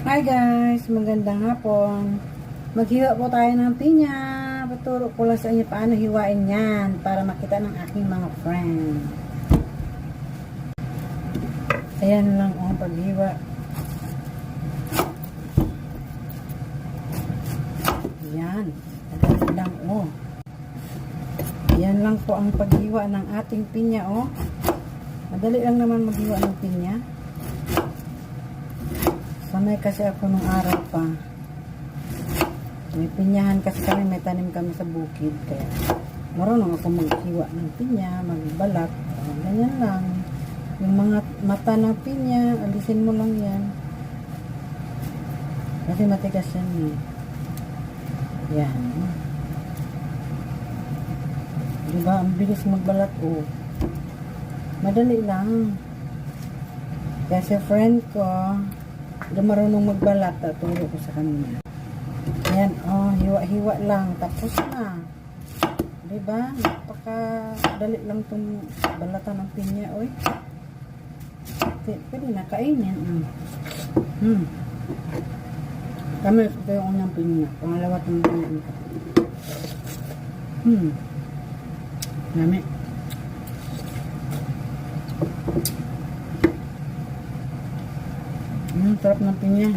Hi guys, magandang hapon. Maghiwa po tayo ng pinya. Paturo ko lang sa inyo paano hiwain yan para makita ng aking mga friend. Ayan lang ang paghiwa. Yan. Ayan lang Yan lang po ang paghiwa ng ating pinya Madali lang naman maghiwa ng pinya. Sanay kasi ako nung araw pa. May pinyahan kasi kami, may tanim kami sa bukid. Kaya marunong ako maghiwa ng pinya, magbalat. Ganyan lang. Yung mga mata ng pinya, alisin mo lang yan. Kasi matigas yan Yan. Diba? Ang bilis magbalat Madali lang. Kasi friend ko, hindi marunong magbalat, turo ko sa kanya. Ayan, hiwa-hiwa lang, tapos na. Diba? Napaka-dali lang itong balatan ng pinya, Pwede na kainin. Kami, ito yung unang pinya. Pangalawa itong pinya. Dami. Sarap ng pinya.